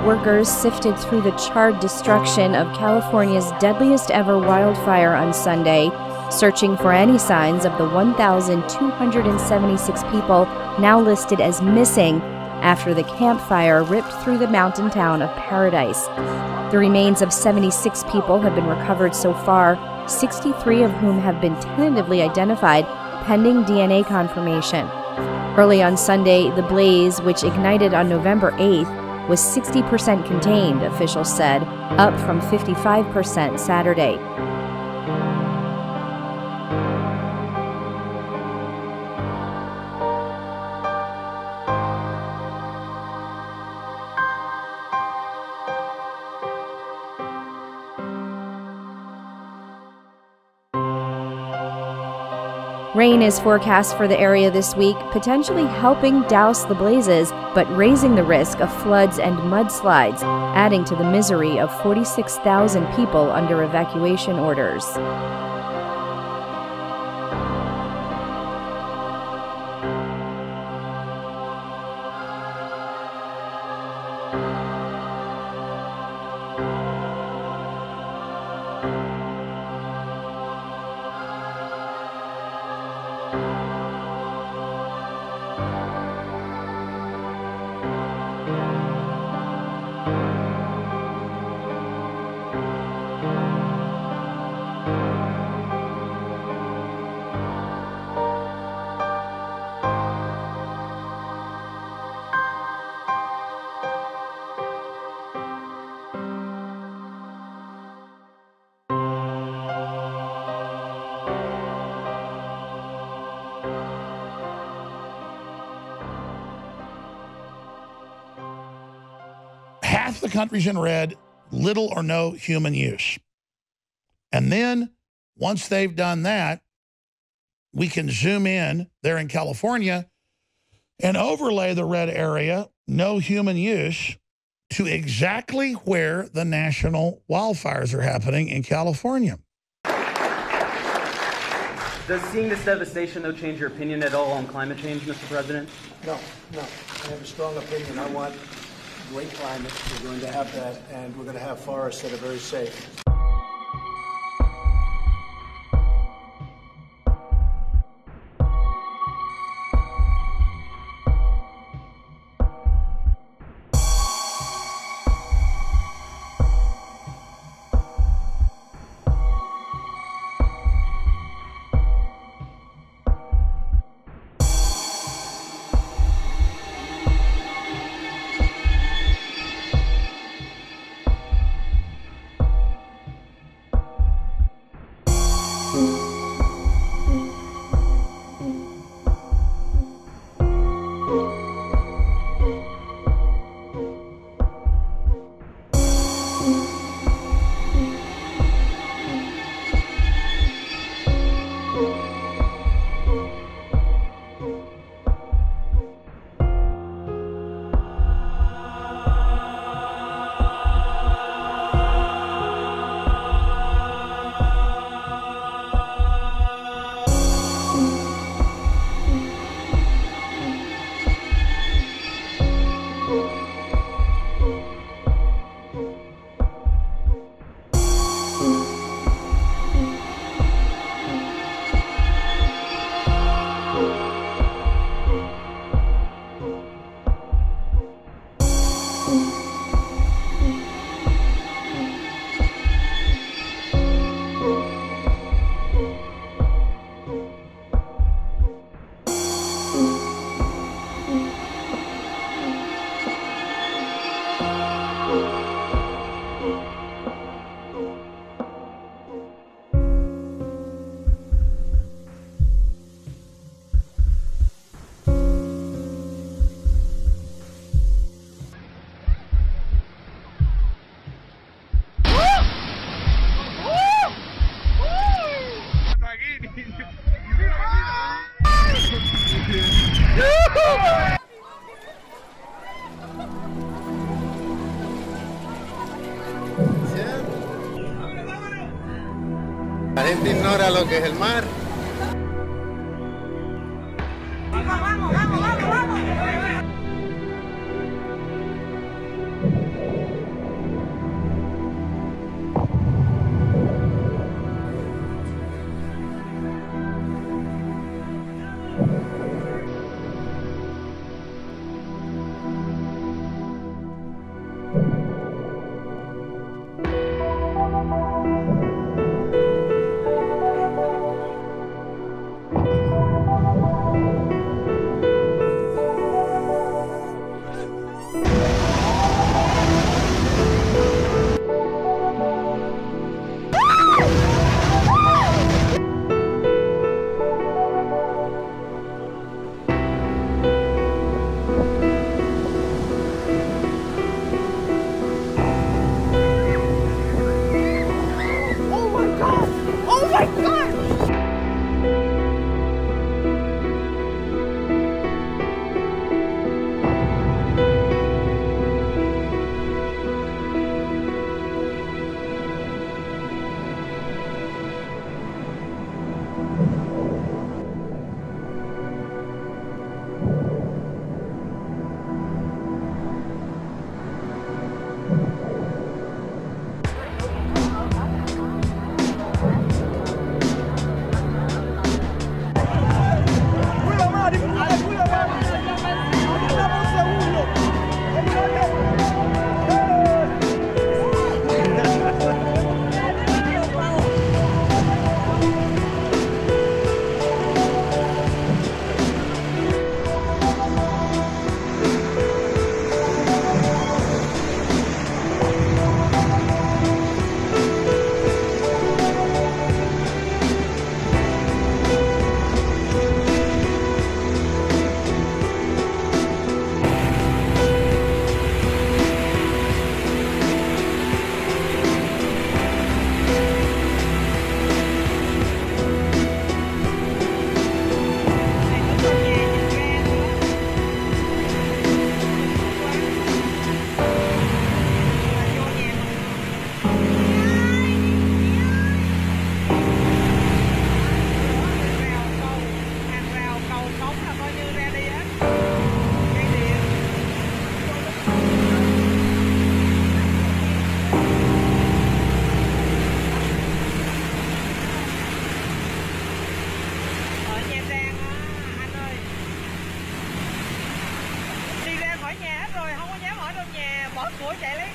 Workers sifted through the charred destruction of California's deadliest ever wildfire on Sunday, searching for any signs of the 1,276 people now listed as missing after the Camp Fire ripped through the mountain town of Paradise. The remains of 76 people have been recovered so far, 63 of whom have been tentatively identified pending DNA confirmation. Early on Sunday, the blaze, which ignited on November 8th, was 60% contained, officials said, up from 55% Saturday. Rain is forecast for the area this week, potentially helping douse the blazes, but raising the risk of floods and mudslides, adding to the misery of 46,000 people under evacuation orders. Half the country's in red, little or no human use. And then once they've done that, we can zoom in there in California and overlay the red area, no human use, to exactly where the national wildfires are happening in California. Does seeing this devastation, though, change your opinion at all on climate change, Mr. President? No. I have a strong opinion. I want great climate. We're going to have that, and we're going to have forests that are very safe. La gente ignora lo que es el mar. Vamos, vamos, vamos, vamos, vamos.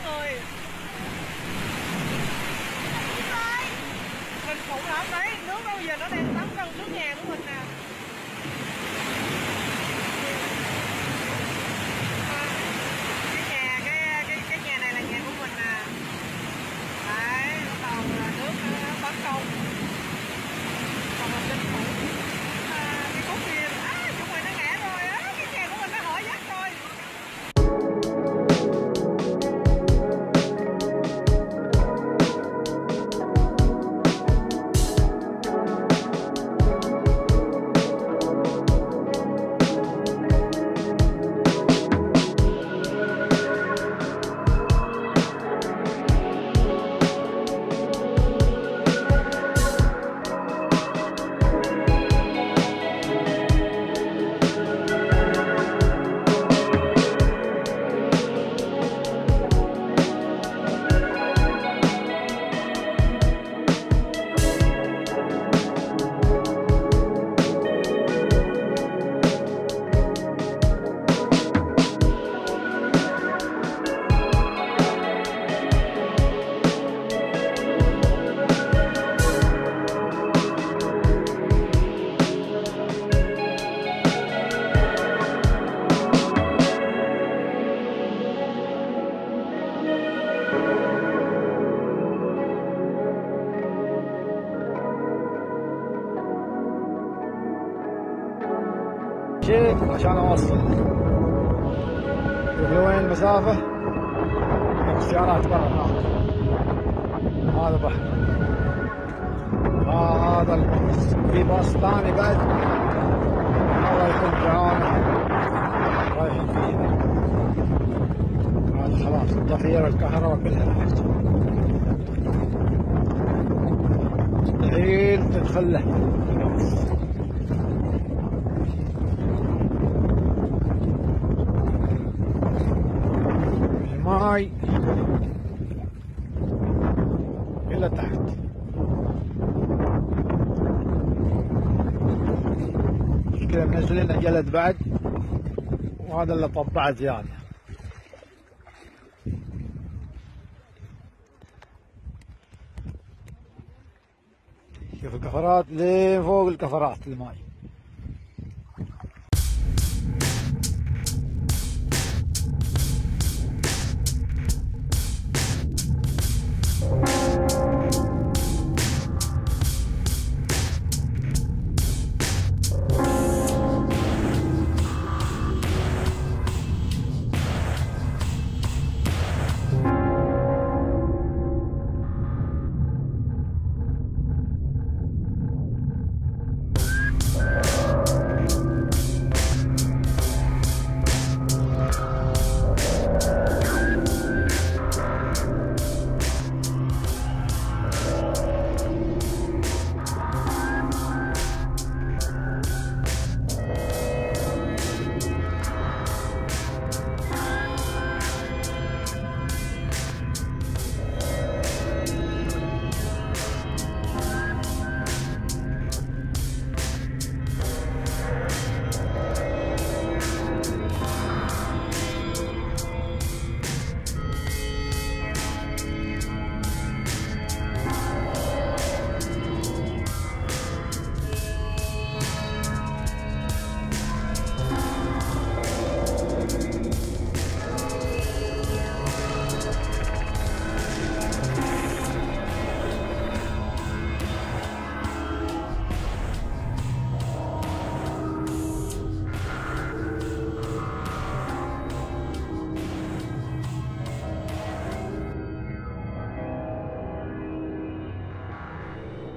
người. Mình phụ lắm đấy, nước đâu giờ nó đang tắm trong nước nhà của mình nè. Cái nhà này là nhà của mình nè. Đấy, còn nước nó bắn công. Còn mình linh phủ cái cốt kia, chúng mình nó ngã rồi á, cái nhà của mình nó hỏi dắt rồi. شيك عشان اوصل. شوف لوين المسافة؟ السيارات برا هناك. هذا بحر. هذا في باص ثاني بعد. الله يكون بعونه. رايحين فيه. هذا خلاص الضفيرة الكهرباء كلها راحت. الحين تدخل له. الماي إلى تحت. كذا منزلين جلد بعد، وهذا اللي طبعه زيادة. شوف الكفرات لين فوق الكفرات الماي.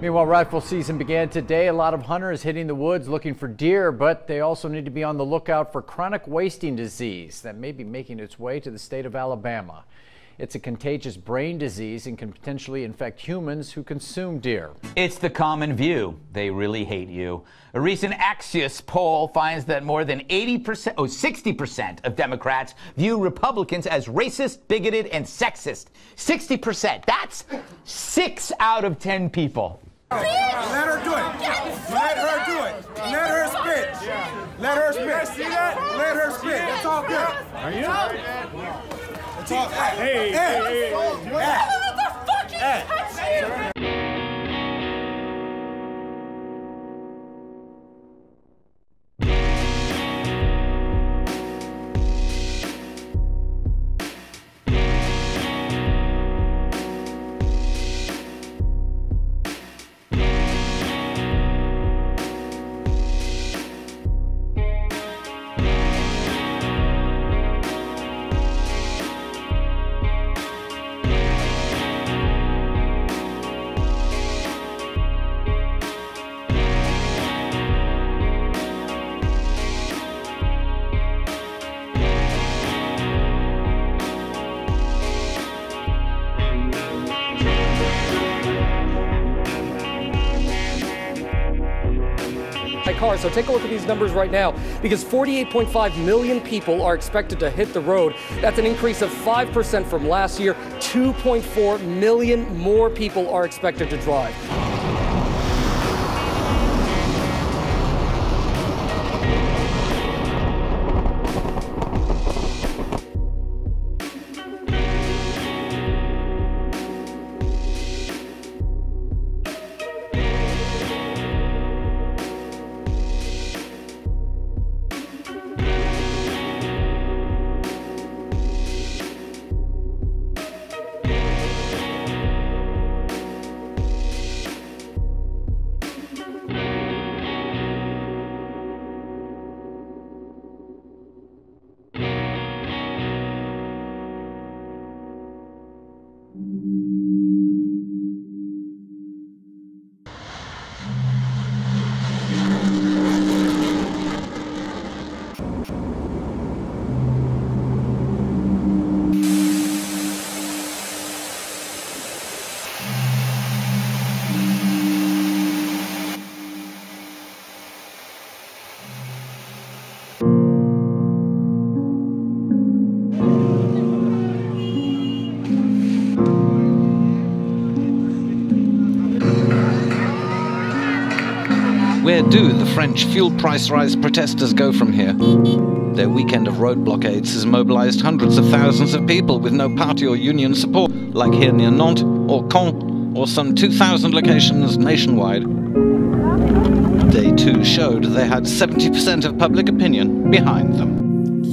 Meanwhile, rifle season began today. A lot of hunters hitting the woods looking for deer, but they also need to be on the lookout for chronic wasting disease that may be making its way to the state of Alabama. It's a contagious brain disease and can potentially infect humans who consume deer. It's the common view. They really hate you. A recent Axios poll finds that more than 60% of Democrats view Republicans as racist, bigoted, and sexist. 60%. That's 6 out of 10 people. Let her do it. Let her do it. Let her spit. Let her spit. See that? Let her spit. It's all good. Are you? talk. Hey, hey, hey. Cars. So take a look at these numbers right now, because 48.5 million people are expected to hit the road. That's an increase of 5% from last year. 2.4 million more people are expected to drive. Where do the French fuel price rise protesters go from here? Their weekend of road blockades has mobilized hundreds of thousands of people with no party or union support, like here near Nantes or Caen, or some 2,000 locations nationwide. Day 2 showed they had 70% of public opinion behind them.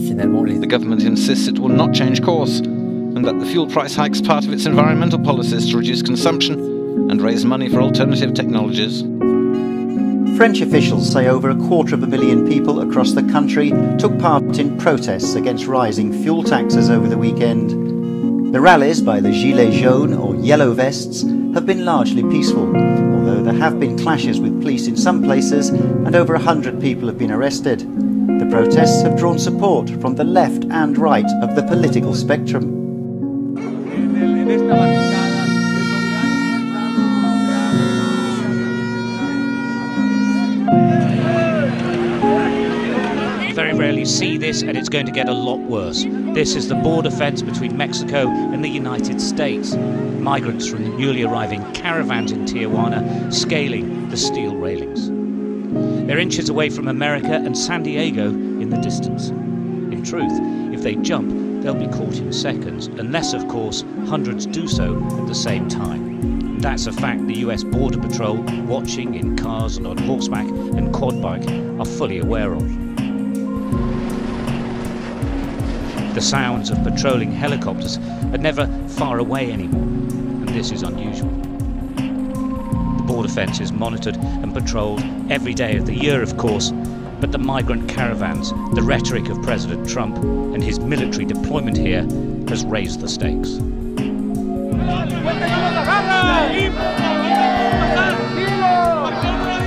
The government insists it will not change course, and that the fuel price hike is part of its environmental policies to reduce consumption and raise money for alternative technologies. French officials say over 250,000 people across the country took part in protests against rising fuel taxes over the weekend. The rallies by the Gilets jaunes, or yellow vests, have been largely peaceful, although there have been clashes with police in some places and over 100 people have been arrested. The protests have drawn support from the left and right of the political spectrum. Very rarely see this, and it's going to get a lot worse. This is the border fence between Mexico and the United States. Migrants from the newly arriving caravans in Tijuana scaling the steel railings. They're inches away from America and San Diego in the distance. In truth, if they jump, they'll be caught in seconds, unless, of course, hundreds do so at the same time. That's a fact the US Border Patrol, watching in cars and on horseback and quad bike, are fully aware of. The sounds of patrolling helicopters are never far away anymore, and this is unusual. The border fence is monitored and patrolled every day of the year, of course, but the migrant caravans, the rhetoric of President Trump, and his military deployment here has raised the stakes.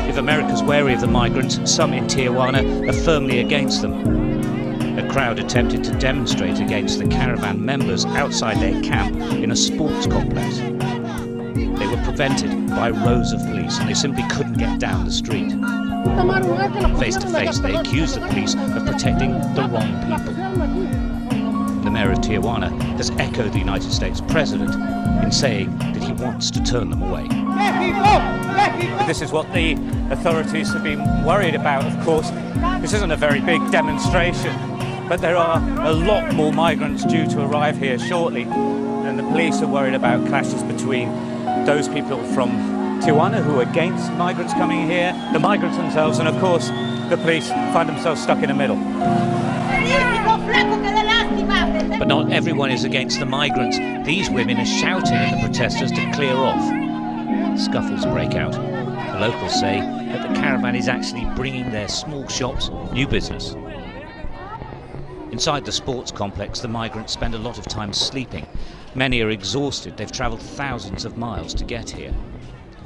If America's wary of the migrants, some in Tijuana are firmly against them. A crowd attempted to demonstrate against the caravan members outside their camp in a sports complex. They were prevented by rows of police, and they simply couldn't get down the street. Face to face, they accused the police of protecting the wrong people. The mayor of Tijuana has echoed the United States president in saying that he wants to turn them away. This is what the authorities have been worried about, of course. This isn't a very big demonstration. But there are a lot more migrants due to arrive here shortly, and the police are worried about clashes between those people from Tijuana who are against migrants coming here, the migrants themselves, and of course the police find themselves stuck in the middle. But not everyone is against the migrants. These women are shouting at the protesters to clear off. Scuffles break out. The locals say that the caravan is actually bringing their small shops new business. Inside the sports complex, the migrants spend a lot of time sleeping. Many are exhausted. They've travelled thousands of miles to get here.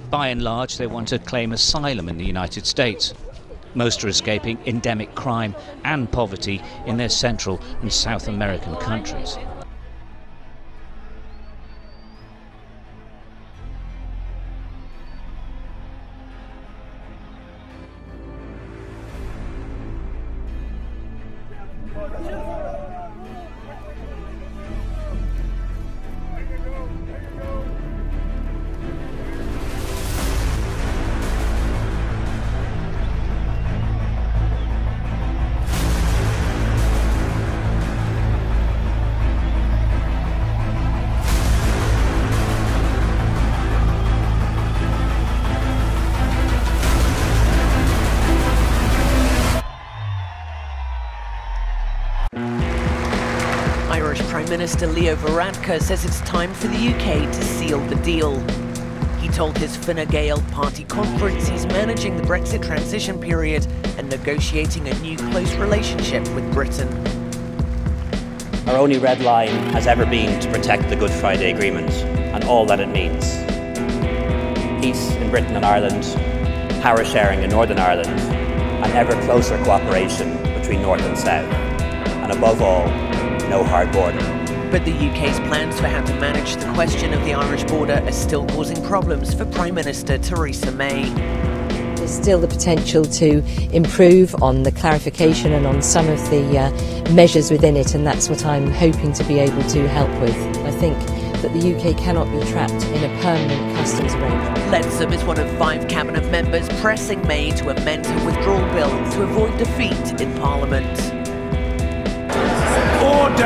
By and large, they want to claim asylum in the United States. Most are escaping endemic crime and poverty in their Central and South American countries. Irish Prime Minister Leo Varadkar says it's time for the UK to seal the deal. He told his Fine Gael party conference he's managing the Brexit transition period and negotiating a new close relationship with Britain. Our only red line has ever been to protect the Good Friday Agreement and all that it means. Peace in Britain and Ireland, power sharing in Northern Ireland, and ever closer cooperation between North and South. And above all, no hard border. But the UK's plans for how to manage the question of the Irish border are still causing problems for Prime Minister Theresa May. There's still the potential to improve on the clarification and on some of the measures within it, and that's what I'm hoping to be able to help with. I think that the UK cannot be trapped in a permanent customs arrangement. Leadsom is one of 5 cabinet members pressing May to amend her withdrawal bill to avoid defeat in Parliament. Order!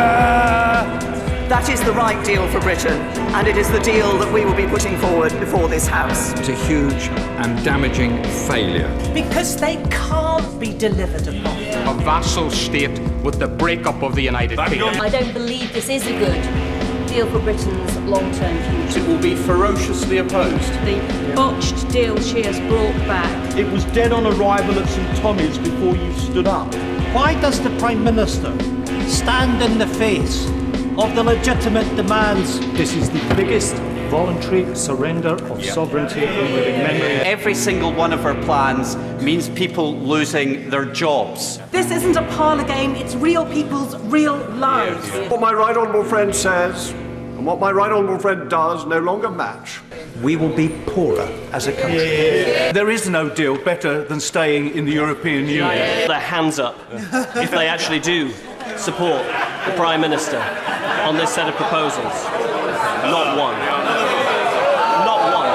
That is the right deal for Britain, and it is the deal that we will be putting forward before this House. It's a huge and damaging failure. Because they can't be delivered upon. A vassal state with the breakup of the United Kingdom. I don't believe this is a good deal for Britain's long-term future. It will be ferociously opposed. The botched deal she has brought back. It was dead on arrival at St Tommy's before you stood up. Why does the Prime Minister stand in the face of the legitimate demands? This is the biggest voluntary surrender of sovereignty in living memory. Every single one of our plans means people losing their jobs. This isn't a parlour game, it's real people's real lives. What my right honourable friend says and what my right honourable friend does no longer match. We will be poorer as a country. There is no deal better than staying in the European Union. Their hands up if they actually do support the Prime Minister on this set of proposals. Not one. Not one.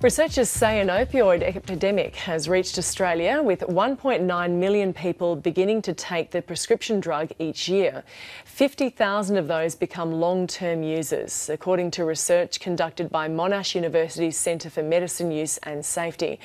Researchers say an opioid epidemic has reached Australia, with 1.9 million people beginning to take the prescription drug each year. 50,000 of those become long-term users, according to research conducted by Monash University's Centre for Medicine Use and Safety.